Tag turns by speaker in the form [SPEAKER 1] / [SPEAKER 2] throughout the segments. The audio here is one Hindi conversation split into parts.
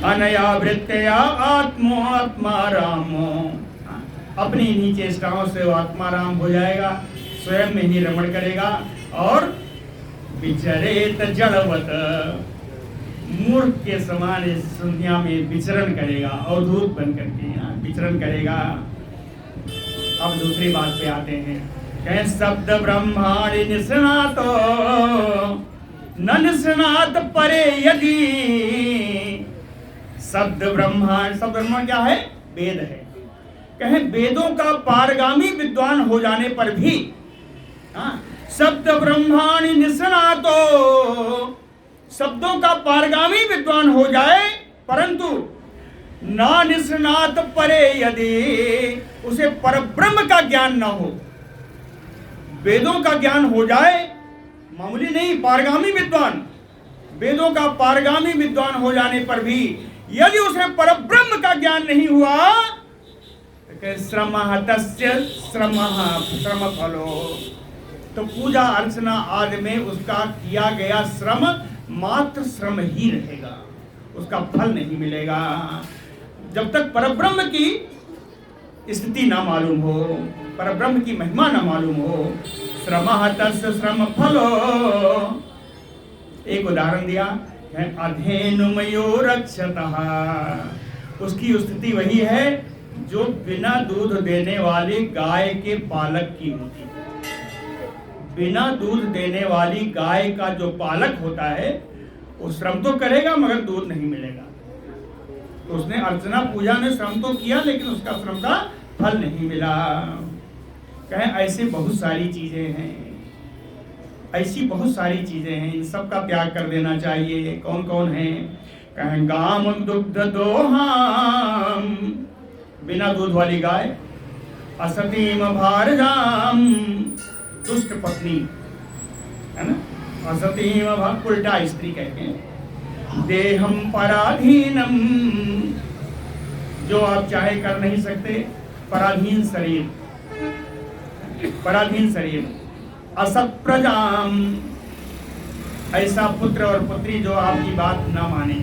[SPEAKER 1] अनया वृत्तया आत्मा रामो, अपनी इन्हीं चेष्टाओं से वो आत्माराम हो जाएगा, स्वयं में ही रमण करेगा और विचरेत जड़वत, मूर्ख के समान इस दुनिया में विचरण करेगा, अवधूत बन करके विचरण करेगा। अब दूसरी बात पे आते हैं, कहें शब्द ब्रह्माणि निष्णातो न निष्णात परे यदि। शब्द ब्रह्मांड क्या है? वेद है। कहें वेदों का पारगामी विद्वान हो जाने पर भी, शब्द ब्रह्माणि निष्णातो, शब्दों का पारगामी विद्वान हो जाए, परंतु ना निष्णात परे यदि, उसे परब्रह्म का ज्ञान न हो। वेदों का ज्ञान हो जाए, मामूली नहीं, पारगामी विद्वान, वेदों का पारगामी विद्वान हो जाने पर भी यदि उसे परब्रह्म का ज्ञान नहीं हुआ, श्रमः तस्य श्रम फलो, तो पूजा अर्चना आदि में उसका किया गया श्रम मात्र श्रम ही रहेगा, उसका फल नहीं मिलेगा। जब तक परब्रह्म की स्थिति ना मालूम हो, परब्रह्म की महिमा ना मालूम हो, श्रमः तस्य श्रम फलो। एक उदाहरण दिया, अधेनुमयो रक्षतः, उसकी स्थिति वही है जो बिना दूध देने वाली गाय के पालक की होती है। बिना दूध देने वाली गाय का जो पालक होता है वो श्रम तो करेगा मगर दूध नहीं मिलेगा। तो उसने अर्चना पूजा में श्रम तो किया लेकिन उसका श्रम का फल नहीं मिला। कहें ऐसे बहुत सारी चीजें हैं, ऐसी बहुत सारी चीजें हैं, इन सब का त्याग कर देना चाहिए। कौन कौन है? कहें गाम दुग्ध दोहाम, बिना दूध वाली गाय, असतीम भारजाम, दुष्ट पत्नी है ना, असतीम उल्टा स्त्री कहते हैं। देहम पराधीनम, जो आप चाहे कर नहीं सकते, पराधीन शरीर, पराधीन शरीर। असत प्रजाम, ऐसा पुत्र और पुत्री जो आपकी बात ना माने।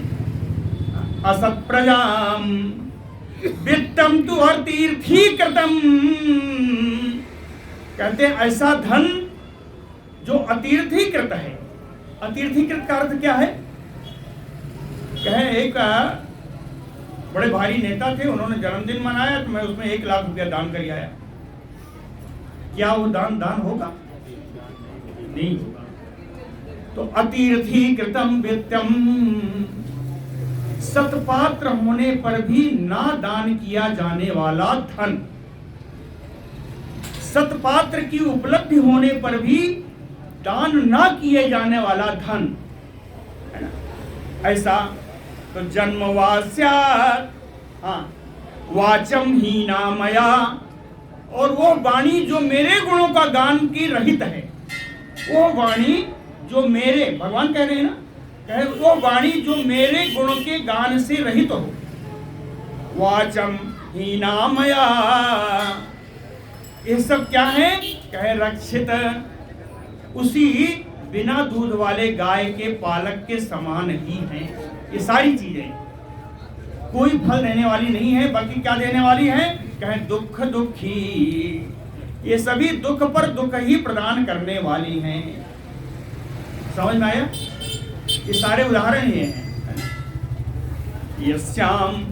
[SPEAKER 1] असत प्रजाम वित्तम तु अतीर्थीकृतम, कहते हैं ऐसा धन जो अतीर्थीकृत है। अतीर्थीकृत का अर्थ क्या है? कहें एक बड़े भारी नेता थे, उन्होंने जन्मदिन मनाया तो मैं उसमें 1 लाख रुपया दान कर आया। क्या वो दान होगा? नहीं होगा। तो अतीर्थीकृतम वित्तम, सतपात्र होने पर भी ना दान किया जाने वाला धन, सतपात्र की उपलब्धि होने पर भी दान ना किए जाने वाला धन, है ना? ऐसा तो जन्मवास्या, वाचम हीना मया, और वो वाणी जो मेरे गुणों का गान की रहित है, वो वाणी जो मेरे, भगवान कह रहे हैं ना, कहे वो वाणी जो मेरे गुणों के गान से रहित हो। वाचम हीना मया, ये सब क्या है? कहे रक्षित, उसी बिना दूध वाले गाय के पालक के समान ही हैं। ये सारी चीजें कोई फल देने वाली नहीं है, बल्कि क्या देने वाली है? कहे दुख दुखी, ये सभी दुख पर दुख ही प्रदान करने वाली हैं। समझ में आया? ये सारे उदाहरण ये हैं। यस्याम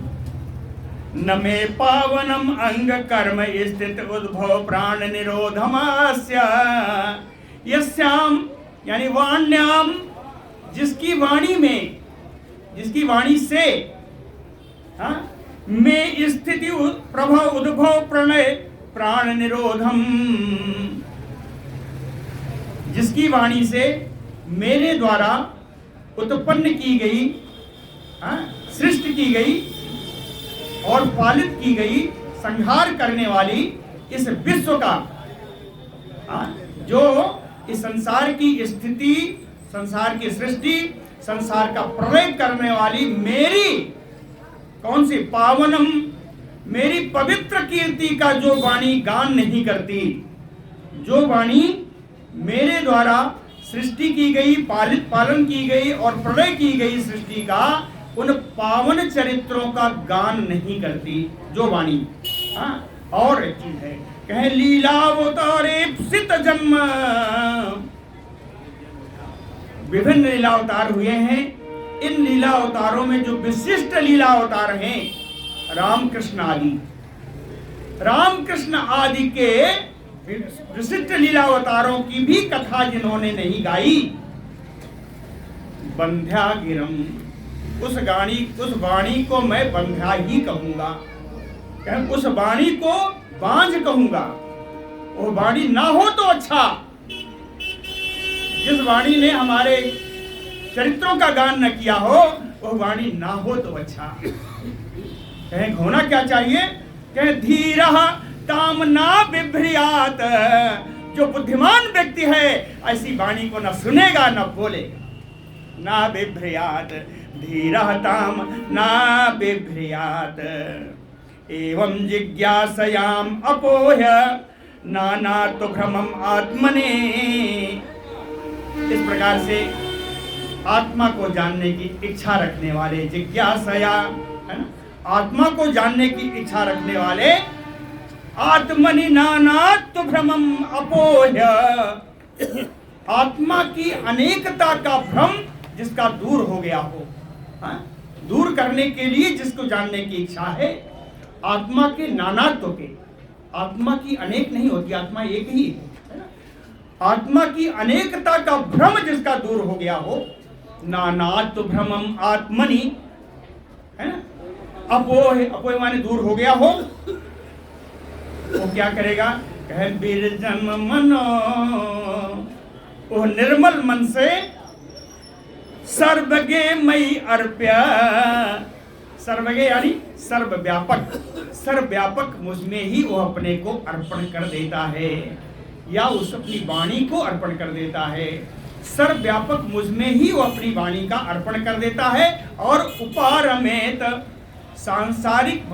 [SPEAKER 1] न मे पावनम अंग कर्म स्थित उद्भव प्राण निरोधमास्य, यस्याम यानी वाण्याम, जिसकी वाणी में, जिसकी वाणी से में स्थिति प्रभव उद्भव प्रणय प्राण निरोधम, जिसकी वाणी से मेरे द्वारा उत्पन्न की गई, सृष्टि की गई और पालित की गई, संहार करने वाली इस विश्व का, जो इस संसार की स्थिति, संसार की सृष्टि, संसार का प्रलय करने वाली मेरी कौन सी पावनम, मेरी पवित्र कीर्ति का जो वाणी गान नहीं करती, जो वाणी मेरे द्वारा सृष्टि की गई, पालन की गई और प्रलय की गई सृष्टि का उन पावन चरित्रों का गान नहीं करती जो वाणी। हाँ, और एक चीज है, कहे लीलावतारे सित जन्म, विभिन्न लीला अवतार हुए हैं। इन लीला अवतारों में जो विशिष्ट लीला अवतार हैं, रामकृष्ण आदि, रामकृष्ण आदि के विशिष्ट लीला अवतारों की भी कथा जिन्होंने नहीं गाई, बंध्या गिरम, उस वाणी को मैं बंध्या ही कहूंगा, उस वाणी को बांझ कहूंगा। वो वाणी ना हो तो अच्छा, जिस वाणी ने हमारे चरित्रों का गान न किया हो, वो वाणी ना हो तो अच्छा। कहें होना क्या चाहिए, कहें धीरः ताम ना बिभ्रियात, जो बुद्धिमान व्यक्ति है ऐसी वाणी को न सुनेगा न बोलेगा। ना बिभ्रियात धीरः ताम ना बिभ्रियात, एवं जिज्ञासयाम अपोह्य नाना तो भ्रमम आत्मने। इस प्रकार से आत्मा को जानने की इच्छा रखने वाले, जिज्ञासया है ना, आत्मा को जानने की इच्छा रखने वाले, आत्मनि नाना तो भ्रमम अपोह्य, आत्मा की अनेकता का भ्रम जिसका दूर हो गया हो, हाँ? दूर करने के लिए जिसको जानने की इच्छा है, आत्मा के नानात्व के, आत्मा की अनेक नहीं होती, आत्मा एक ही है ना, आत्मा की अनेकता का भ्रम जिसका दूर हो गया हो, नानात्व भ्रमम आत्मनि, है ना, अपोह माने दूर हो गया हो, वो क्या करेगा, कहे बिरजन मनो, वो निर्मल मन से सर्वगे मई अर्प्य, सर्वगे यानी सर्वव्यापक, सर्वव्यापक मुझमें ही वो अपने को अर्पण कर देता है, या उस अपनी वाणी को अर्पण कर देता है। सर्वव्यापक मुझमें ही वो अपनी वाणी का अर्पण कर देता है, और उपारमेत, सांसारिक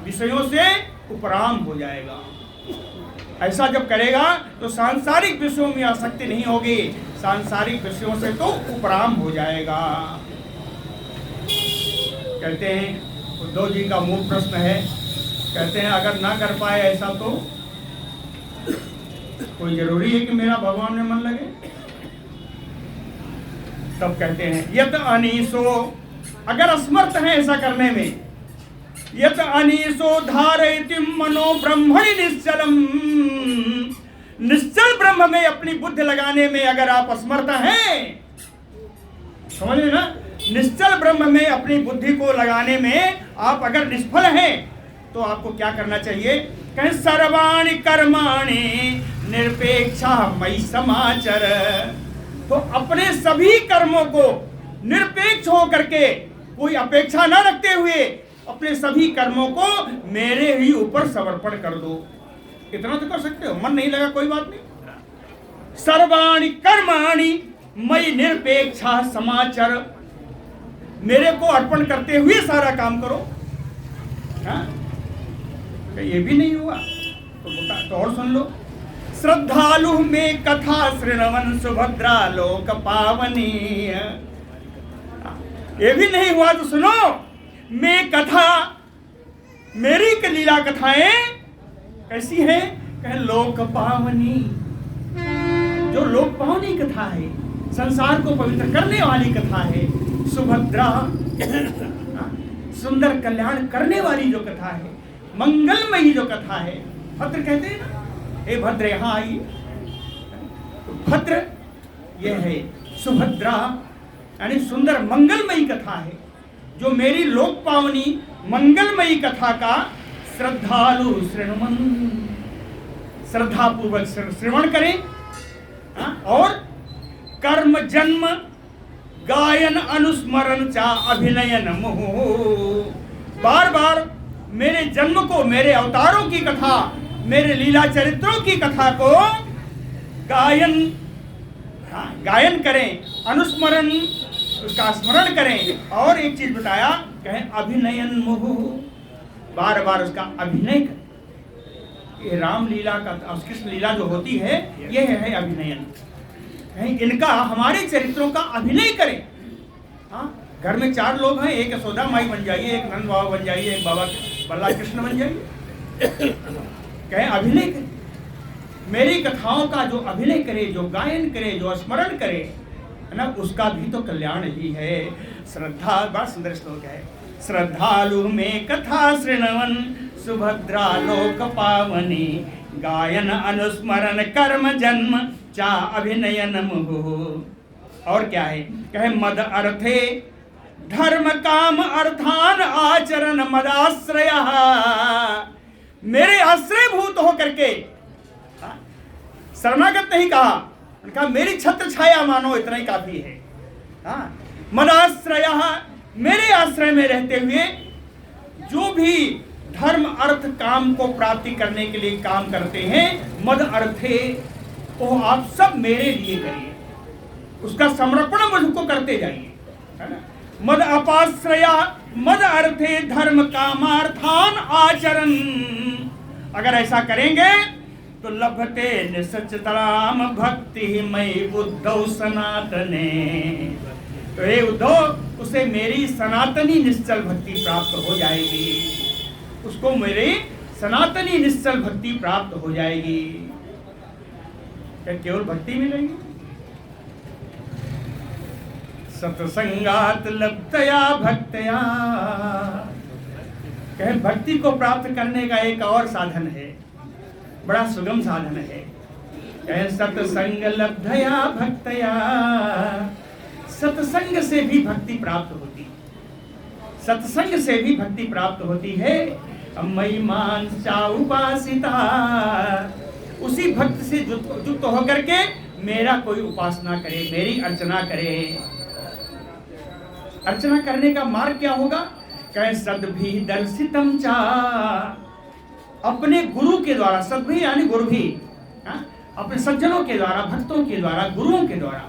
[SPEAKER 1] विषयों से उपराम हो जाएगा। ऐसा जब करेगा तो सांसारिक विषयों में आसक्ति नहीं होगी, सांसारिक विषयों से तो उपराम हो जाएगा। कहते हैं उद्धव जी का मूल प्रश्न है, कहते हैं अगर ना कर पाए ऐसा तो कोई जरूरी है कि मेरा भगवान में मन लगे? तब कहते हैं यत अनीसो, अगर असमर्थ है ऐसा करने में, यत अनीसो धारयति मनो ब्रह्मणि निश्चलम, निश्चल ब्रह्म में अपनी बुद्धि लगाने में अगर आप असमर्थ हैं, समझ लेना, निश्चल ब्रह्म में अपनी बुद्धि को लगाने में आप अगर निष्फल हैं, तो आपको क्या करना चाहिए, कहें सर्वाणि कर्माणि निरपेक्षा मयि समाचर, तो अपने सभी कर्मों को निरपेक्ष होकर के, कोई अपेक्षा न रखते हुए अपने सभी कर्मों को मेरे ही ऊपर समर्पण कर दो। इतना तो कर सकते हो, मन नहीं लगा कोई बात नहीं। सर्वाणि कर्माणि मयि निरपेक्षा समाचर, मेरे को अर्पण करते हुए सारा काम करो। हाँ? ये भी नहीं हुआ तो और सुन लो, श्रद्धालु में कथा श्रृणवन सुभद्रा लोक पावनी, ये भी नहीं हुआ तो सुनो, मैं कथा, मेरी लीला कथाएं कैसी है, कह लोक पावनी, जो लोक पावनी कथा है, संसार को पवित्र करने वाली कथा है, सुभद्रा, सुंदर कल्याण करने वाली जो कथा है, मंगलमयी जो कथा है, भद्र कहते हैं ना, हे भद्र यहाँ आइए, भद्र ये है, सुभद्रा यानी सुंदर मंगलमयी कथा है, जो मेरी लोक पावनी मंगलमयी कथा का श्रद्धालु श्रवण, श्रद्धा पूर्वक श्रवण करें, और कर्म जन्म गायन अनुस्मरण चा अभिनयन मोह, बार बार मेरे जन्म को, मेरे अवतारों की कथा, मेरे लीला चरित्रों की कथा को गायन करें, अनुस्मरण, उसका स्मरण करें, और एक चीज बताया, कहें अभिनयन मोह, बार बार उसका अभिनय करें। ये राम लीला का, कृष्ण लीला जो होती है, ये है अभिनयन, कहें इनका, हमारे चरित्रों का अभिनय करें। हाँ, घर में 4 लोग हैं, एक यशोदा माई बन जाइए, एक नंद बाबा बन जाइए, एक बाबा बल्ला कृष्ण बन जाइए। कहें अभिनय करे, मेरी कथाओं का जो अभिनय करे, जो गायन करे, जो स्मरण करे, है ना, उसका भी तो कल्याण ही है। श्रद्धा, बड़ा सुंदर श्लोक है। श्रद्धालु में कथा श्रृणवन सुभद्रा लोक पावनी, गायन अनुस्मरण कर्म जन्म चा अभिनयन मुहु। और क्या है, कहे मद अर्थे धर्म काम अर्थान आचरण मदाश्रय, मेरे आश्रय भूत होकर के, शरणागत नहीं कहा, उनका मेरी छत्र छाया मानो, इतना ही काफी है। मदाश्रय, मेरे आश्रय में रहते हुए जो भी धर्म अर्थ काम को प्राप्ति करने के लिए काम करते हैं, मद अर्थे, वो आप सब मेरे लिए करिए, उसका समर्पण मुझको करते जाइए, है ना। मद अपाश्रय मद अर्थे धर्म कामार्थान आचरण, अगर ऐसा करेंगे तो लभते निसचतराम भक्ति मई उद्धव सनातने, तो हे उद्धव, उसे मेरी सनातनी निश्चल भक्ति प्राप्त हो जाएगी, उसको मेरी सनातनी निश्चल भक्ति प्राप्त हो जाएगी। क्या केवल भक्ति मिलेगी? सत्संगात लब्धया भक्तया, कहे भक्ति को प्राप्त करने का एक और साधन है, बड़ा सुगम साधन है। कहे सत्संग लब्धया भक्तया, सत्संग से भी भक्ति प्राप्त होती, सत्संग से भी भक्ति प्राप्त होती है। मई मांसा उपासिता, उसी भक्त से युक्त होकर के मेरा कोई उपासना करे, मेरी अर्चना करे। अर्चना करने का मार्ग क्या होगा? कहे सद्भि दर्शितम चा, अपने गुरु के द्वारा, सद्भि यानी गुरु भी, अपने सज्जनों के द्वारा, भक्तों के द्वारा, गुरुओं के द्वारा,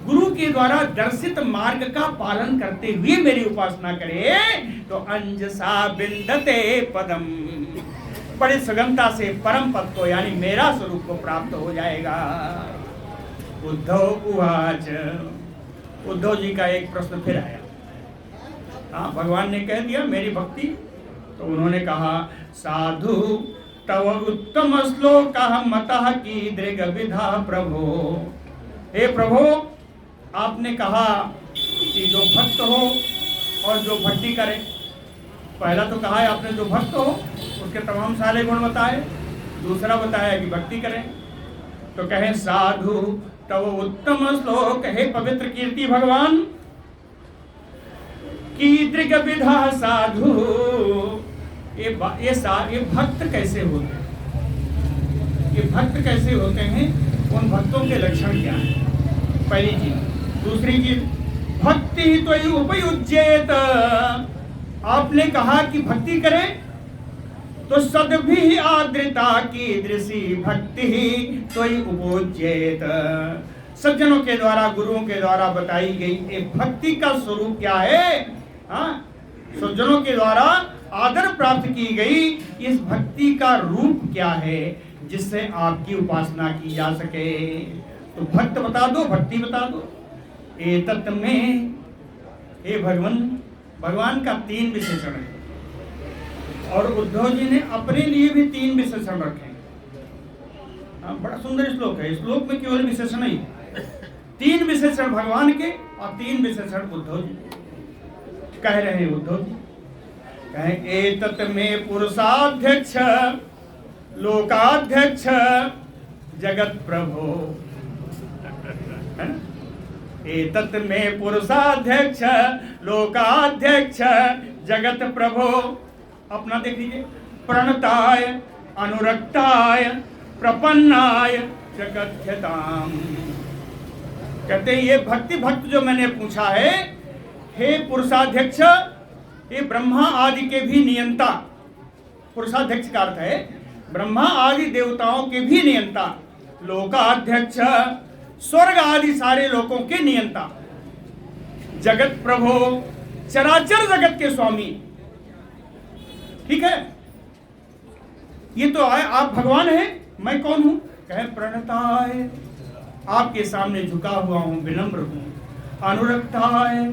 [SPEAKER 1] गुरु के द्वारा दर्शित मार्ग का पालन करते हुए मेरी उपासना करे तो अंजसा बिंदते पदम, बड़ी सुगमता से परम पद को यानी मेरा स्वरूप को प्राप्त हो जाएगा। उद्धव उवाच, उद्धव जी का एक प्रश्न फिर आया। हाँ, भगवान ने कह दिया मेरी भक्ति, तो उन्होंने कहा साधु तव उत्तम श्लोक मतः की दृग विधा प्रभो, हे प्रभु, आपने कहा कि जो भक्त हो और जो भक्ति करे, पहला तो कहा है आपने जो भक्त हो उसके तमाम सारे गुण बताए, दूसरा बताया कि भक्ति करें। तो कहे साधु तव उत्तम श्लोक, हे पवित्र कीर्ति भगवान, की दृग विधा साधु, ये भक्त कैसे होते हैं, ये भक्त कैसे होते हैं, उन भक्तों के लक्षण क्या है, पहली चीज। दूसरी चीज, भक्ति तो उपयुज्येत, आपने कहा कि भक्ति करें तो सद्भि आद्रता की दृषि भक्ति तो उपयुज्येत, सज्जनों के द्वारा, गुरुओं के द्वारा बताई गई ये भक्ति का स्वरूप क्या है, सज्जनों के द्वारा आदर प्राप्त की गई इस भक्ति का रूप क्या है जिससे आपकी उपासना की जा सके। तो भक्त बता दो, भक्ति बता दो। एतत् में, हे भगवान, भगवान का 3 विशेषण है और उद्धव जी ने अपने लिए भी 3 विशेषण रखे हैं। बड़ा सुंदर श्लोक है, श्लोक में केवल विशेषण ही, 3 विशेषण भगवान के और 3 विशेषण उद्धव जी कह रहे हैं। उद्धव जी कहे एतत् में पुरुषाध्यक्ष लोकाध्यक्ष जगत प्रभो, है ना, एतत् में पुरुषाध्यक्ष लोकाध्यक्ष जगत प्रभो, अपना देख लीजिए, प्रणताय अनुरक्ताय प्रपन्नाय जगत्यताम, कहते हैं ये भक्ति भक्त जो मैंने पूछा है, हे पुरुषाध्यक्ष, ये ब्रह्मा आदि के भी नियंता, पुरुषाध्यक्ष का अर्थ है ब्रह्मा आदि देवताओं के भी नियंता, लोकाध्यक्ष, स्वर्ग आदि सारे लोकों के नियंता, जगत प्रभो, चराचर जगत के स्वामी। ठीक है, ये तो आए, आप भगवान हैं, मैं कौन हूं? कहे प्रणताय, आपके सामने झुका हुआ हूं, विनम्र हूं। अनुरक्ताय,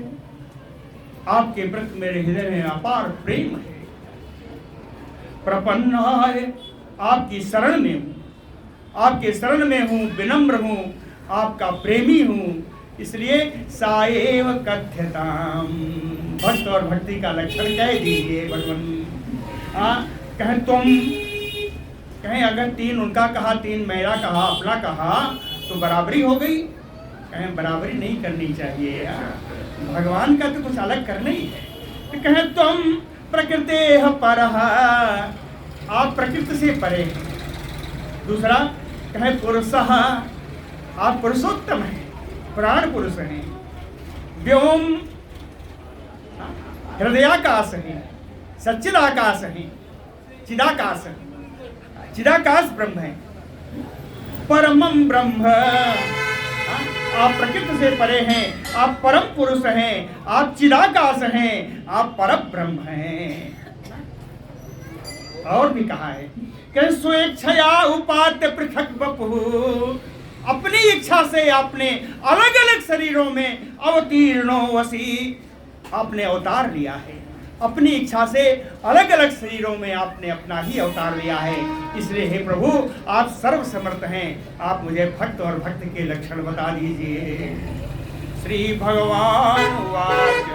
[SPEAKER 1] आपके प्रति मेरे हृदय में अपार प्रेम है। प्रपन्नाय, आपकी शरण में हूँ, आपके शरण में हूँ, विनम्र हूँ, आपका प्रेमी हूँ, इसलिए साएव कथ्यताम। भक्त और भक्ति का लक्षण कह दीजिए भगवान। कहें तुम, कहें अगर तीन उनका कहा, तीन मेरा कहा, अपना कहा, तो बराबरी हो गई। कहें बराबरी नहीं करनी चाहिए, भगवान का तो कुछ अलग करना ही है। तो कहें तुम प्रकृतेः परः, आप प्रकृति से परे हैं। दूसरा कहें पुरुषः, आप पुरुषोत्तम हैं, प्राण पुरुष हैं। व्योम, हृदयाकाश है, सच्चिदाकाश है, चिदाकाश है, चिदाकाश ब्रह्म है। परमम ब्रह्म, आप प्रकृति से परे हैं, आप परम पुरुष हैं, आप चिदाकाश हैं, आप परम ब्रह्म हैं। और भी कहा है कि स्वेच्छया उपात्य पृथक वपुः, अपनी इच्छा से आपने अलग अलग शरीरों में अवतीर्णो वसी, आपने अवतार लिया है। अपनी इच्छा से अलग अलग शरीरों में आपने अपना ही अवतार लिया है। इसलिए हे प्रभु, आप सर्व समर्थ हैं, आप मुझे भक्त और भक्त के लक्षण बता दीजिए। श्री भगवान वाच,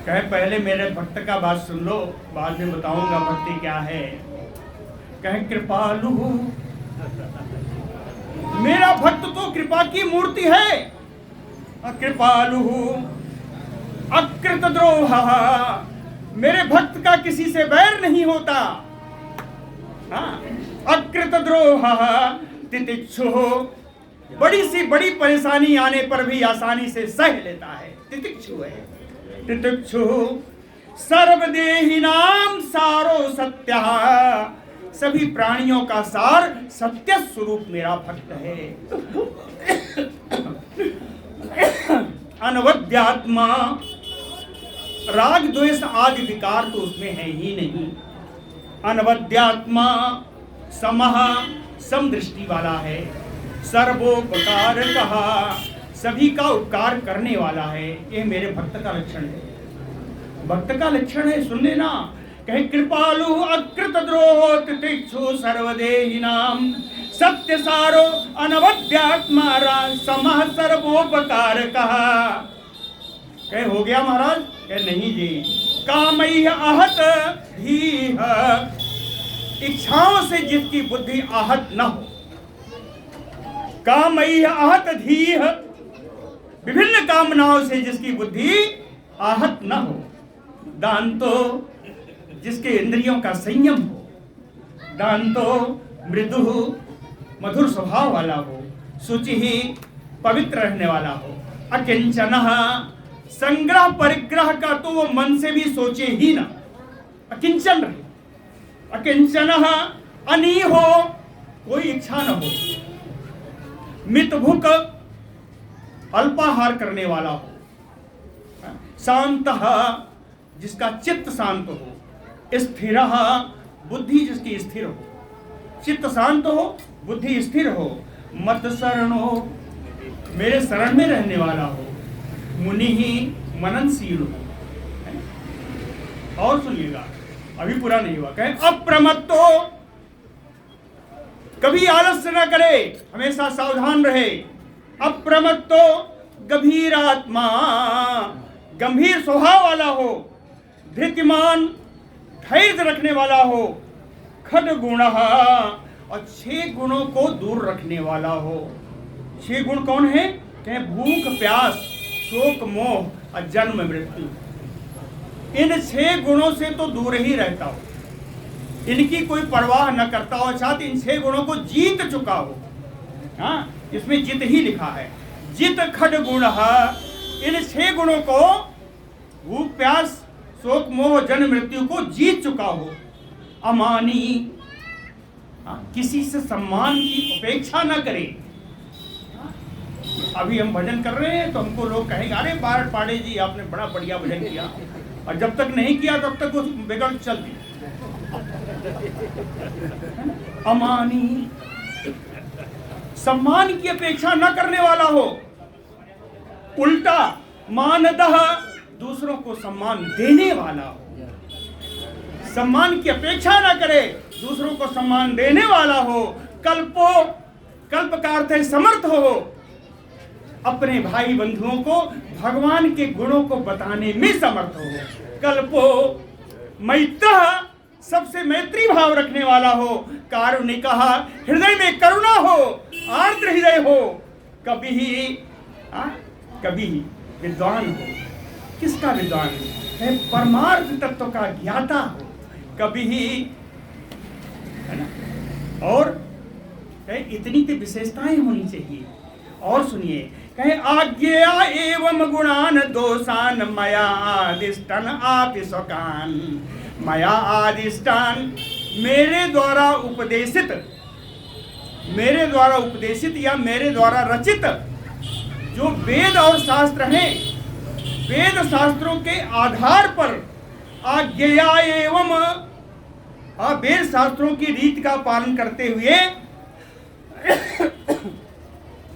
[SPEAKER 1] कहे पहले मेरे भक्त का बात सुन लो, बाद में बताऊंगा भक्ति क्या है। कहे कृपालु, मेरा भक्त तो कृपा की मूर्ति है। कृपालु अकृत द्रोह, मेरे भक्त का किसी से बैर नहीं होता। अकृत द्रोह तितिक्षु, बड़ी सी बड़ी परेशानी आने पर भी आसानी से सह लेता है, तितिक्षु है। तितिक्षु सर्वदेहिनां सारो सत्यः, सभी प्राणियों का सार सत्य स्वरूप मेरा भक्त है। अनवद्यात्मा, राग द्वेष आदि विकार तो उसमें है ही नहीं। अनवद्यात्मा, समः, समदृष्टि वाला है। सर्वोपकार कहा, सभी का उपकार करने वाला है। ये मेरे भक्त का लक्षण है, भक्त का लक्षण है, सुन लेना। कहे कृपालु अकृत द्रोह तितिक्षु सर्वदेहिनां सत्य सारो अनवद्यात्मा समः सर्वोपकार कहा। कहे हो गया महाराज? कहे नहीं जी। कामैः आहत धीः, इच्छाओं से जिसकी बुद्धि आहत न हो। कामैः आहत धीः, विभिन्न कामनाओं से जिसकी बुद्धि आहत न हो। दांतो, जिसके इंद्रियों का संयम हो। दांतो मृदु, मधुर स्वभाव वाला हो। शुचि, पवित्र रहने वाला हो। अकिंचनः, संग्रह परिग्रह का तो वो मन से भी सोचे ही ना, अकिंचन रहे। अकिंचनः अनीहो, कोई इच्छा न हो। मितभुक, अल्पाहार करने वाला हो। शांतः, जिसका चित्त शांत हो। स्थिरः, बुद्धि जिसकी स्थिर हो। चित्त शांत हो, बुद्धि स्थिर हो। मत शरणो, मेरे शरण में रहने वाला हो। मुनि ही मननशील हो। और सुनिएगा, अभी पूरा नहीं हुआ। कहे अप्रमत्तो, कभी आलस्य न करे, हमेशा सावधान रहे। अप्रमत्तो गंभीर आत्मा, गंभीर स्वभाव वाला हो। धृतिमान, धैर्य रखने वाला हो। खड्गुणः, और 6 गुणों को दूर रखने वाला हो। 6 गुण कौन है? कहे भूख प्यास, शोक मोह और जन्म मृत्यु। इन 6 गुणों से तो दूर ही रहता हो, इनकी कोई परवाह न करता हो, साथ इन 6 गुणों को जीत चुका हो। हाँ, इसमें जित ही लिखा है। जित खड्गुणः, इन 6 गुणों को, भूख प्यास शोक मोह जन्म मृत्यु को जीत चुका हो। अमानी, किसी से सम्मान की अपेक्षा न करे। अभी हम भजन कर रहे हैं तो हमको लोग कहेंगे अरे बारट पाड़े जी आपने बड़ा बढ़िया भजन किया, और जब तक नहीं किया तब तक वो बिगड़ चलती। अमानी, सम्मान की अपेक्षा न करने वाला हो। उल्टा मानदह, दूसरों को सम्मान देने वाला हो, सम्मान की अपेक्षा ना करे, दूसरों को सम्मान देने वाला हो। कल्पो, कल्प का अर्थ है समर्थ हो, अपने भाई बंधुओं को भगवान के गुणों को बताने में समर्थ हो। कल्पो मैत्रः, सबसे मैत्री भाव रखने वाला हो। कारुणिकः, हृदय में करुणा हो, आर्द्र हृदय हो। कभी ही विद्वान हो। किसका विद्वान है? परमार्थ तत्व का ज्ञाता हो। कभी ही, है ना, और इतनी तो विशेषताएं होनी चाहिए। और सुनिए, कहे आज्ञा एवं गुणान दोषान मया आदिष्टन आपि स्वकान। मया आदिष्टान, मेरे द्वारा उपदेशित या मेरे द्वारा रचित जो वेद और शास्त्र हैं, वेद शास्त्रों के आधार पर आज्ञा एवं, वेद शास्त्रों की रीति का पालन करते हुए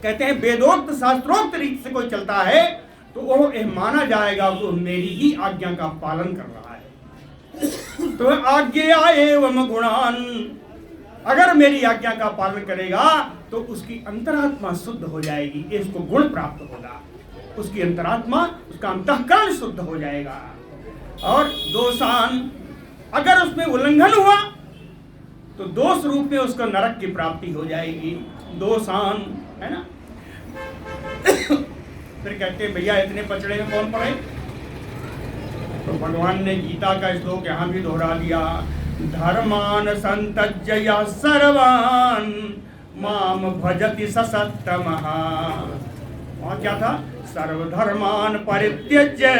[SPEAKER 1] कहते हैं वेदोक्त शास्त्रोक्त रीति से कोई चलता है तो वो माना जाएगा वो मेरी ही आज्ञा का पालन कर रहा है। तो आज्ञा एवं गुणान, अगर मेरी आज्ञा का पालन करेगा तो उसकी अंतरात्मा शुद्ध हो जाएगी, इसको गुण प्राप्त होगा, उसकी अंतरात्मा, उसका अंतःकरण शुद्ध हो जाएगा। और दोषान, अगर उसमें उल्लंघन हुआ तो दोष रूप में उसको नरक की प्राप्ति हो जाएगी। दोषान, है ना। फिर कहते हैं भैया इतने पचड़े में कौन पड़े? तो भगवान ने गीता का श्लोक यहाँ भी दोहरा दिया। धर्मान संतज्य सर्वान माम भजति ससत्तमः। वहाँ क्या था? सर्वधर्मान परित्यज्य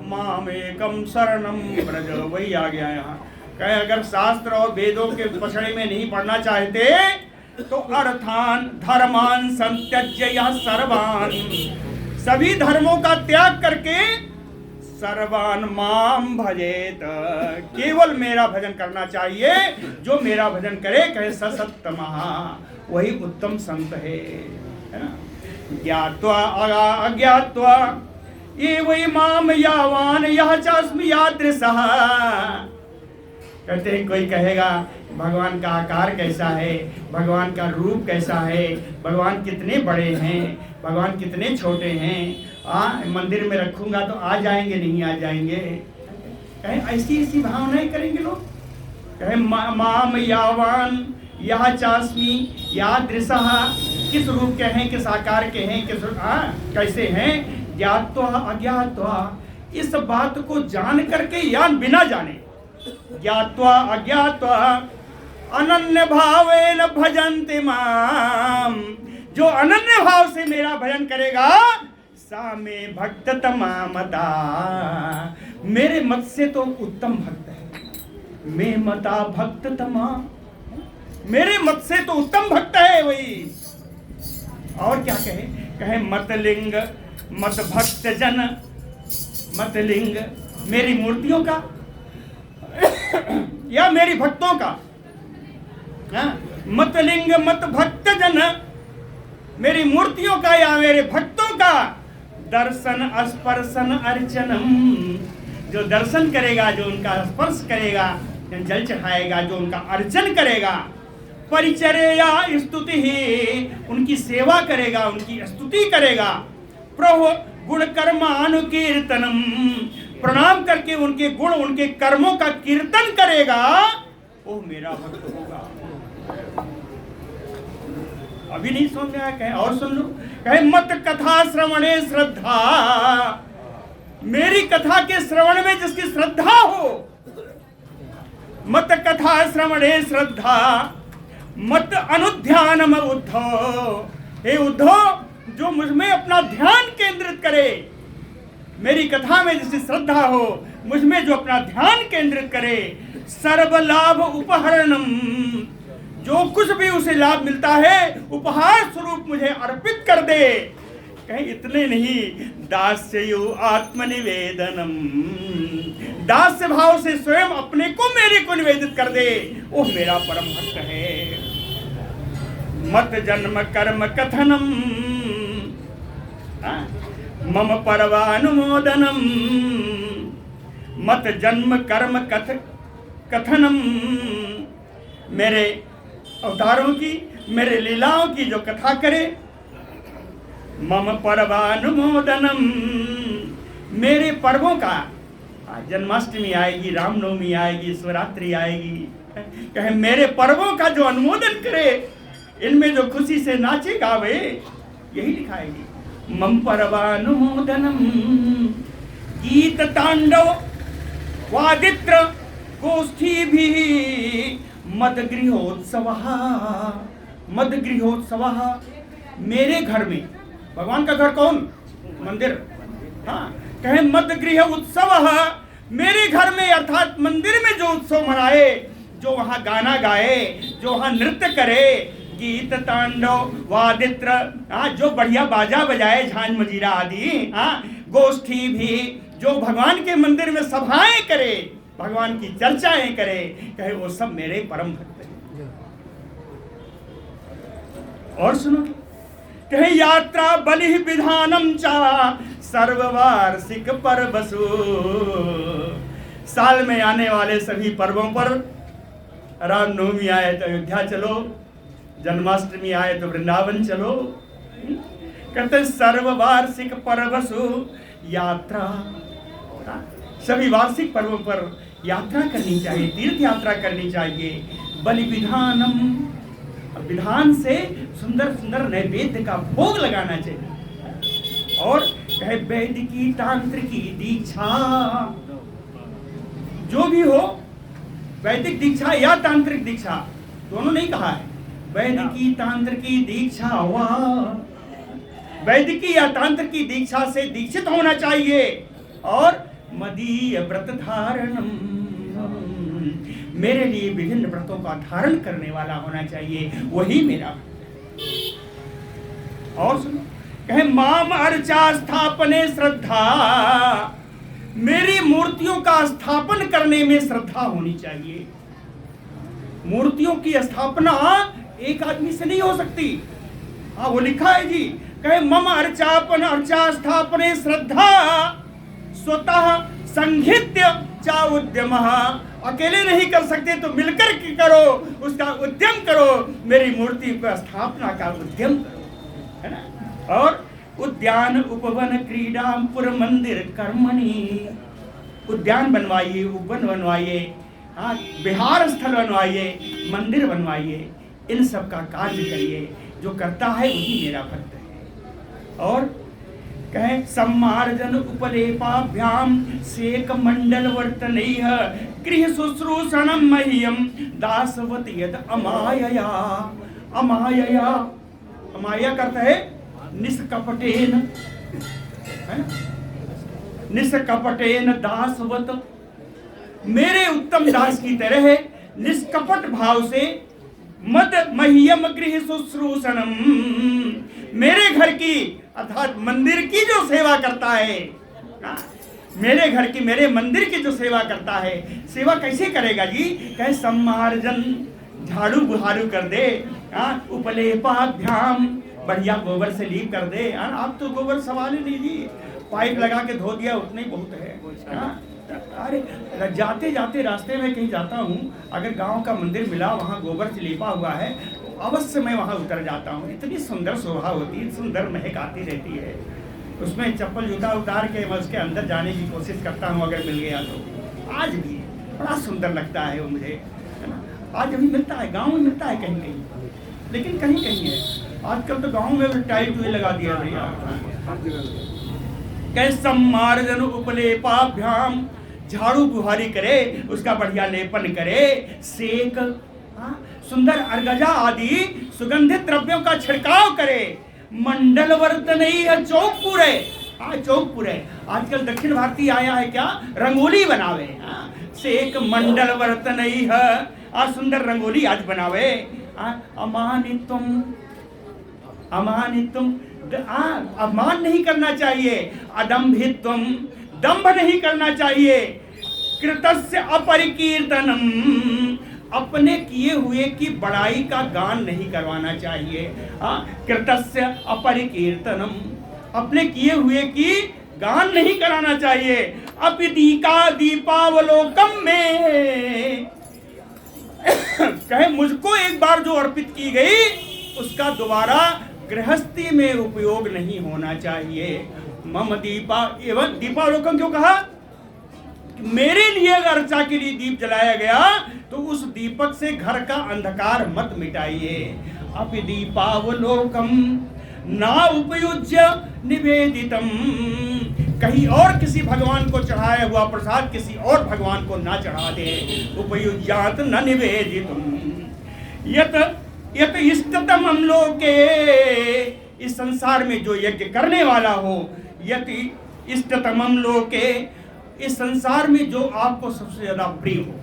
[SPEAKER 1] मामेकम शरणम व्रज। वही आ गया यहाँ। कहे अगर शास्त्र और वेदों के पछड़े में नहीं पढ़ना चाहते तो अर्थान धर्मान संत्यज्य या सर्वान, सभी धर्मों का त्याग करके सर्वान माम भजेत, केवल मेरा भजन करना चाहिए। जो मेरा भजन करे, कहे ससत्तमः, वही उत्तम संत है ना। ज्ञात्वा अज्ञात्वा ये वही माम यावान यह चास्मि यादृशः। कहते हैं कोई कहेगा भगवान का आकार कैसा है, भगवान का रूप कैसा है, भगवान कितने बड़े हैं, भगवान कितने छोटे हैं, मंदिर में रखूंगा तो आ जाएंगे नहीं आ जाएंगे। कहे ऐसी ऐसी भावनाएं करेंगे लोग। कहे माम यावान यह चास्मी यादृशः, किस रूप के हैं, किस आकार के हैं, किस कैसे हैं। ज्ञात्वा अज्ञात्वा, इस बात को जान करके या बिना जाने, ज्ञात्वा अज्ञात्वा अनन्य भावेन भजन्ति माम, जो अनन्य भाव से मेरा भजन करेगा, सा में भक्त तमामता, मेरे मत से तो उत्तम भक्त है। मैं मता भक्त तमा, मेरे मत से तो उत्तम भक्त है वही। और क्या कहे? कहे मतलिंग मत भक्त जन, मतलिंग मेरी मूर्तियों का या मेरी भक्तों का, मतलिंग मत भक्त जन, मेरी मूर्तियों का या मेरे भक्तों का। दर्शन स्पर्शन अर्चनम, जो दर्शन करेगा, जो उनका स्पर्श करेगा, जल चढ़ाएगा, जो उनका अर्चन करेगा। परिचर्या स्तुति ही, उनकी सेवा करेगा, उनकी स्तुति करेगा। प्रभु गुण कर्मानुकीर्तनम, प्रणाम करके उनके गुण उनके कर्मों का कीर्तन करेगा, वो मेरा भक्त होगा। अभी नहीं सुन रहा है? कहे और सुन लो। कहे मत कथा श्रवणे श्रद्धा, मेरी कथा के श्रवण में जिसकी श्रद्धा हो। मत कथा श्रवणे श्रद्धा मत अनुध्यानम उद्धव, हे उद्धव जो मुझमें अपना ध्यान केंद्रित करे, मेरी कथा में जिसकी श्रद्धा हो, मुझमें जो अपना ध्यान केंद्रित करे। सर्व लाभ उपहरणम, जो कुछ भी उसे लाभ मिलता है उपहार स्वरूप मुझे अर्पित कर दे। कहीं इतने नहीं, दास्ययो आत्मनिवेदनम, दास्य भाव से स्वयं अपने को मेरे को निवेदित कर दे, वो मेरा परम भक्त है। मत जन्म कर्म कथनम, मम पर्वानुमोदनम मत जन्म कर्म कथनम। मेरे अवतारों की, मेरे लीलाओं की जो कथा करे। मम पर्वानुमोदनम, मेरे पर्वों का, जन्माष्टमी आएगी, रामनवमी आएगी, शिवरात्रि आएगी, कहे मेरे पर्वों का जो अनुमोदन करे, इनमें जो खुशी से नाचे गावे, यही लिखाएगी। मम पर्वानुमोदनम गीत तांडव वादित्र गोष्ठी भी मदगृहोत्सव। मदगृहोत्सव, मेरे घर में, भगवान का घर कौन? मंदिर। हाँ, कहे मदगृह उत्सव, मेरे घर में अर्थात मंदिर में जो उत्सव मनाए, जो वहां गाना गाए, जो वहां नृत्य करे, गीत तांडव वादित्र, हाँ, जो बढ़िया बाजा बजाए, झांझ मजीरा आदि, हाँ, गोष्ठी भी, जो भगवान के मंदिर में सभाएं करे, भगवान की चर्चाएं करे, कहे वो सब मेरे परम भक्त हैं। और सुनो, कहे यात्रा बलि विधानम चा सर्ववार्षिक पर्वसु। साल में आने वाले सभी पर्वों पर, रामनवमी आए तो अयोध्या चलो, जन्माष्टमी आए तो वृंदावन चलो। कहते सर्ववार्षिक पर्वसु यात्रा, सभी वार्षिक पर्वों पर यात्रा करनी चाहिए, तीर्थ यात्रा करनी चाहिए। बलि विधानम, विधान से सुंदर सुंदर नैवेद्य का भोग लगाना चाहिए। और कहे वैदिकी तांत्रिकी दीक्षा, जो भी हो, वैदिक दीक्षा या तांत्रिक दीक्षा, दोनों नहीं कहा है, वैदिकी तांत्रिकी दीक्षा हुआ, वैदिकी या तांत्रिकी दीक्षा से दीक्षित होना चाहिए। और मदीय व्रत धारणम, मेरे लिए विभिन्न व्रतों का धारण करने वाला होना चाहिए, वही मेरा। और सुनो, कहे माम अर्चा स्थापने श्रद्धा, मेरी मूर्तियों का स्थापन करने में श्रद्धा होनी चाहिए। मूर्तियों की स्थापना एक आदमी से नहीं हो सकती। हाँ, वो लिखा है जी, कहे मम अर्चा स्थापने श्रद्धा स्वतः संघित्य चा उद्यम, अकेले नहीं कर सकते तो मिलकर के करो, उसका उद्यम करो, मेरी मूर्ति पर स्थापना का उद्यम करो, है ना। और उद्यान उपवन क्रीडा पुर मंदिर कर्मणि, उद्यान बनवाइए, उपवन बनवाइए, हाँ, विहार स्थल बनवाइए, मंदिर बनवाइए, इन सब का कार्य करिए। जो करता है वही मेरा भक्त है। और कहे सम्मार्जन उपलेपाभ्याम सेक मंडल वर्तनैः गृह शुश्रूषणम मह्यम दासवत यद अमायया। अमायया, अमाया करता है निष्कपटेन, है ना, निष्कपटेन दासवत, मेरे उत्तम दास की तरह है, निष्कपट भाव से मद मह्यम गृह शुश्रूषणम, मेरे घर की अर्थात मंदिर की जो सेवा करता है, मेरे घर की, मेरे मंदिर की जो सेवा करता है, सेवा कैसे करेगा जी? कहे सम्मार्जन, झाड़ू बुहारू कर दे, उपलेपाभ्याम, बढ़िया गोबर से लीप कर दे। आप तो गोबर सवाल ही नहीं जी, पाइप लगा के धो दिया उतना ही बहुत है। अरे जाते जाते रास्ते में कहीं जाता हूँ, अगर गांव का मंदिर मिला, वहाँ गोबर से लिपा हुआ है, तो अवश्य मैं वहाँ उतर जाता हूँ। इतनी सुंदर शोभा होती है, सुंदर महक आती रहती है। उसमें चप्पल जूता उतार के मैं उसके अंदर जाने की कोशिश करता हूँ, अगर मिल गया तो। आज भी बड़ा सुंदर लगता है वो मुझे, है ना। आज अभी मिलता है, गाँव में मिलता है कहीं कहीं, लेकिन कहीं कहीं है। आजकल तो गाँव में भी टाइट हुए लगा दिया भैया। कैसे सम्मार्जन उपलेपाभ्याम, झाड़ू बुहारी करे, उसका बढ़िया लेपन करे, सेक, सुंदर अर्गजा आदि सुगंधित द्रव्यों का छिड़काव करे, मंडल वर्तन ही है, चौक पूरे, चौक पूरे। आजकल दक्षिण भारतीय आया है क्या, रंगोली बनावे, सेक मंडल वर्तन ही है, सुंदर रंगोली आज बनावे। अमानित्वम, अमानित्वम, अपमान नहीं करना चाहिए, अदम्भित्वम, दंभ नहीं करना चाहिए, कृतस्य अपरिकीर्तनम, अपने किए हुए की बड़ाई का गान नहीं करवाना चाहिए। कृतस्य अपरिकीर्तनम, अपने किए हुए की गान नहीं कराना चाहिए। अपदीका दीपावलोकम में कहे मुझको एक बार जो अर्पित की गई उसका दोबारा गृहस्थी में उपयोग नहीं होना चाहिए। मम दीपा एवं दीपावलोकम क्यों कहा? मेरे लिए अगर अर्चा के लिए दीप जलाया गया तो उस दीपक से घर का अंधकार मत मिटाइए। अपि दीपावलोकम ना उपयुज्य निवेदितम, कहीं और किसी भगवान को चढ़ाया हुआ प्रसाद किसी और भगवान को ना चढ़ा दे। उपयुज्यात न निवेदितम यत यत इष्टतम हम लोके, इस संसार में जो यज्ञ करने वाला हो, यति इष्टतम हम लोके, इस संसार में जो आपको सबसे ज्यादा प्रिय हो,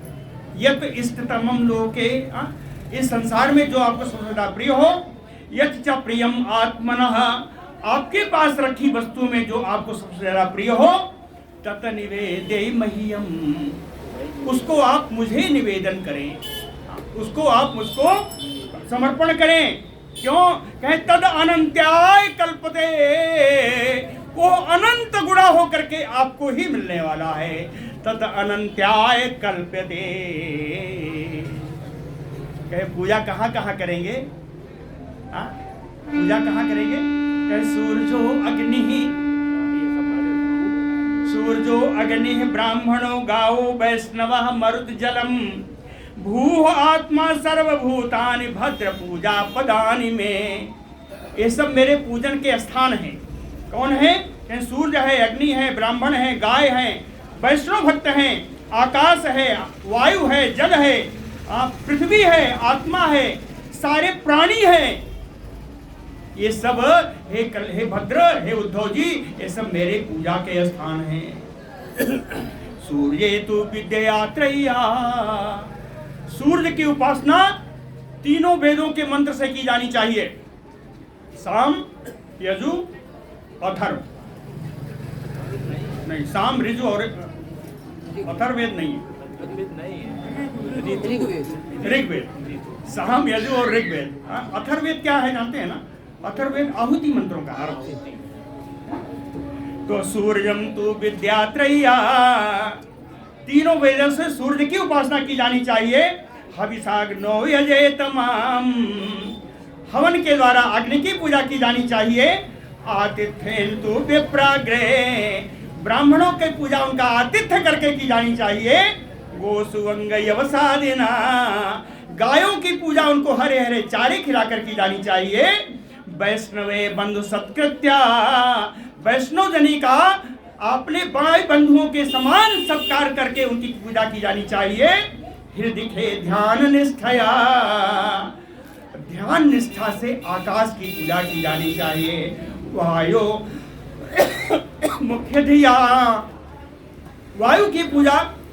[SPEAKER 1] यत इष्टतम हम लोके, इस संसार में जो आपको सबसे ज्यादा प्रिय हो, यत च प्रियम आत्मनः, आपके पास रखी वस्तु में जो आपको सबसे ज्यादा प्रिय हो, तत निवेदे मह्यम, उसको आप मुझे निवेदन करें, उसको आप मुझको समर्पण करें। क्यों? कहे तद अनंत्याय कल्पते, वो अनंत गुणा होकर के आपको ही मिलने वाला है। तद अनंत्याय कल्पते। कहे पूजा कहाँ कहाँ करेंगे? पूजा कहाँ करेंगे? कहे सूर्यो अग्नि ब्राह्मणो गावो वैष्णव मरुत जलम भूः आत्मा सर्वभूतानि भद्र पूजा पदानि में। ये सब मेरे पूजन के स्थान हैं। कौन है? सूर्य है, अग्नि है, ब्राह्मण है, गाय है, वैष्णव भक्त हैं, आकाश है, वायु है, जल है, पृथ्वी है, आत्मा है, सारे प्राणी हैं। ये सब हे भद्र, हे उद्धव जी, ये सब मेरे पूजा के स्थान हैं। सूर्य तु विद्या त्रय्या, सूर्य की उपासना तीनों वेदों के मंत्र से की जानी चाहिए। साम, यजु, अथर्व नहीं, साम, ऋजु और अथर्ववेद नहीं है, ऋग्वेद। साम, यजु और ऋग्वेद। अथर्ववेद क्या है जानते हैं ना? अथर्ववेद आहुति मंत्रों का अर्थ। तो सूर्यम तु विद्यात्रय्या, तीनों वेदों से सूर्य की उपासना की जानी चाहिए। हविषाग्नो यजेतमाम, हवन के द्वारा अग्नि की पूजा की जानी चाहिए। आतिथ्येन तु विप्राग्रे, ब्राह्मणों की पूजा उनका आतिथ्य करके की जानी चाहिए। गोसुअंग यवसादिना, गायों की पूजा उनको हरे हरे चारे खिलाकर की जानी चाहिए। वैष्णवे बंधु सत्कृत्या, वैष्णव जनी का अपने भाई बंधुओं के समान सत्कार करके उनकी पूजा की जानी चाहिए। हृदय ध्यान निष्ठया, ध्यान निष्ठा से आकाश की पूजा की जानी चाहिए। वायु मुख्य धिया, वायु की पूजा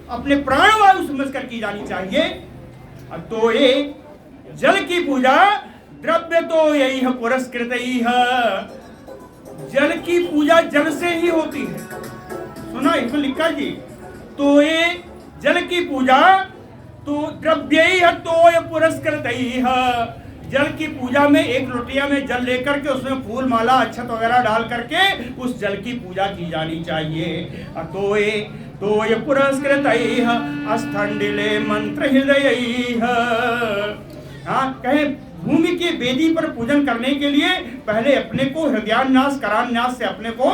[SPEAKER 1] अपने प्राण वायु समझकर की जानी चाहिए। तो ये जल की पूजा द्रव्य तो यही है पुरस्कृत ही है, जल की पूजा जल से ही होती है। सुना इसमें लिखा जी, तो ये जल की पूजा तो द्रव्य ही है, तो ये पुरस्कृत ही है। जल की पूजा में एक लोटिया में जल लेकर के उसमें फूल माला अक्षत वगैरह डाल करके उस जल की पूजा की जानी चाहिए। तो ये पुरस्कृत ही है, अस्थंडिले मंत्र हृदय ही है। कहे भूमि की वेदी पर पूजन करने के लिए पहले अपने को हृदयान्यास करान्यास से अपने को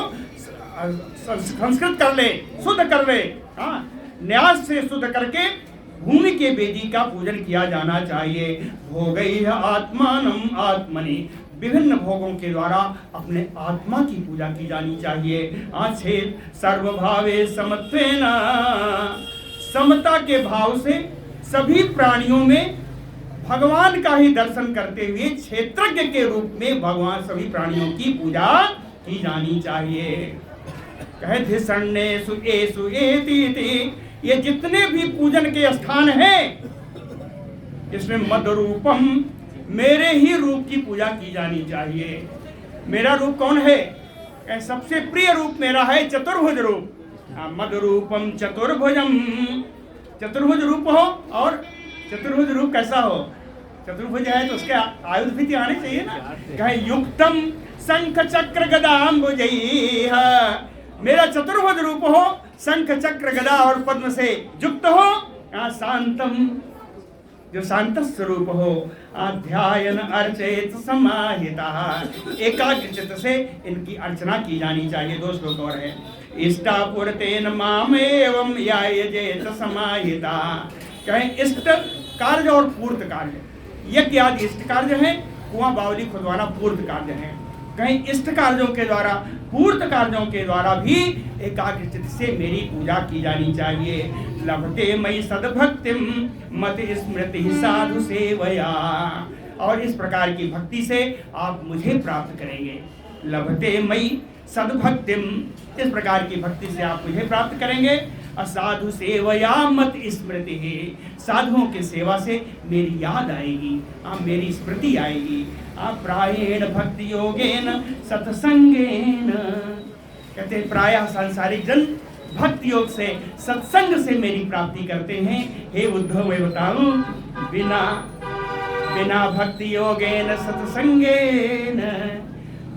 [SPEAKER 1] संस्कृत कर ले, शुद्ध कर ले। न्यास से शुद्ध करके भूमि के वेदी का पूजन किया जाना चाहिए। भोगैः आत्मानम् आत्मनि, विभिन्न भोगों के द्वारा अपने आत्मा की पूजा की जानी चाहिए। आछेद सर्वभावे समत्वेन, समता के भाव से सभी प्राणियों में भगवान का ही दर्शन करते हुए क्षेत्रज्ञ के रूप में भगवान सभी प्राणियों की पूजा की जानी चाहिए। कहते सन्नेषु एषु एतीति, ये जितने भी पूजन के स्थान हैं इसमें मद रूपम, मेरे ही रूप की पूजा की जानी चाहिए। मेरा रूप कौन है? सबसे प्रिय रूप मेरा है चतुर्भुज रूप। मद रूपम चतुर्भुजम, चतुर्भुज रूप हो। और चतुर्भुज रूप कैसा हो? चतुर्भुज है तो उसके आयुध भी आने चाहिए ना। कहे युक्तम शंख चक्र गदाम्बुजैः, मेरा चतुर्भुज रूप हो, शंख चक्र गदा और पद्म से युक्त हो, शांतम जो शांत स्वरूप हो, ध्यान अर्चेत समाहिता, एकाग्र चित्त से इनकी अर्चना की जानी चाहिए। 2 श्लोक और है। इष्टापूर्तेन माम एवं यायजेत समाहिता, कहें इष्ट कार्य और पूर्त कार्य, यज्ञ आदि इष्ट कार्य है, कुआं बावली खुदवाना पूर्त कार्य है। कहीं इष्ट कार्यों के द्वारा, पूर्त कार्यों के द्वारा भी एकाग्र चित्त से मेरी पूजा की जानी चाहिए। लभते मयि सद्भक्तिम मत स्मृति साधु सेवया, और इस प्रकार की भक्ति से आप मुझे प्राप्त करेंगे। लभते मयि सद्भक्तिम, इस प्रकार की भक्ति से आप मुझे प्राप्त करेंगे। असाधु सेवया मत स्मृति, साधुओं की सेवा से मेरी याद आएगी, मेरी स्मृति आएगी। प्रायेण भक्ति योगेन सत्संगेन, कहते हैं प्रायः सांसारिक जन भक्ति योग से, सत्संग से मेरी प्राप्ति करते हैं। हे उद्धव, मैं बताऊं, बिना भक्ति योगेन सत्संगेन,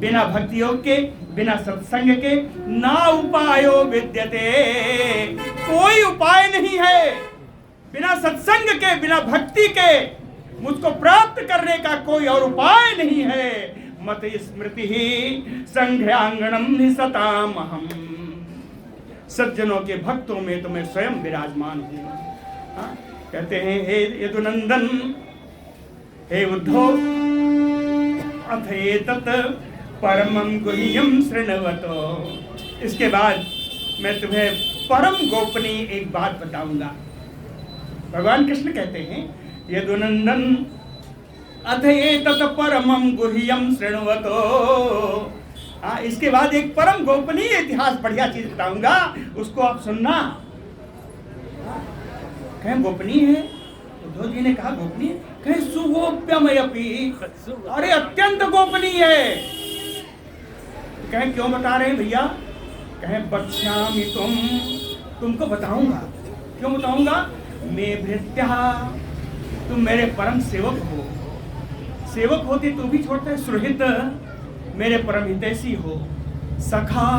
[SPEAKER 1] बिना भक्ति योग के, बिना सत्संग के ना उपायो विद्यते, कोई उपाय नहीं है। बिना सत्संग के, बिना भक्ति के मुझको प्राप्त करने का कोई और उपाय नहीं है। मत स्मृति ही संघ्रांगणम निसताम हम, सज्जनों के भक्तों में तो मैं स्वयं विराजमान हूँ। कहते हैं हे यदुनंदन, हे उद्धव, अथ एतत् परमं गुह्यं शृण्वतो, इसके बाद मैं तुम्हें परम गोपनीय एक बात बताऊंगा। भगवान कृष्ण कहते हैं यदुनंदन अथ एतत् परमं गुह्यं शृण्वतो, इसके बाद एक परम गोपनीय इतिहास बढ़िया चीज बताऊंगा, उसको आप सुनना। कहें गोपनीय है, उद्धव जी ने कहा गोपनीय, कहें सुगोप्यमयपि, अरे अत्यंत गोपनीय है। कहें क्यों बता रहे हैं भैया? कहें बक्ष्यामि तुमको बताऊंगा। क्यों बताऊंगा? मैं भृत्या, तुम मेरे परम सेवक हो। सेवक होते तू भी छोड़ते, सुहृत, मेरे परम हितैषी हो। सखा,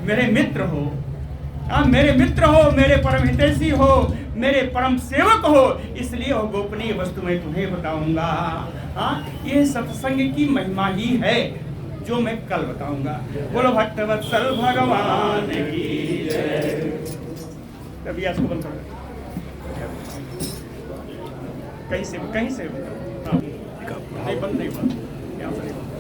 [SPEAKER 1] मेरे मित्र हो। मेरे मित्र हो, मेरे परम हितैषी हो, मेरे परम सेवक हो, इसलिए वो गोपनीय वस्तु मैं तुम्हें बताऊंगा। ये सत्संग की महिमा ही है जो मैं कल बताऊंगा। बोलो भक्तवत्सल भगवान की जय। तभी इसको बंद कर, कहीं से नहीं, बंद नहीं, बंद यहाँ से।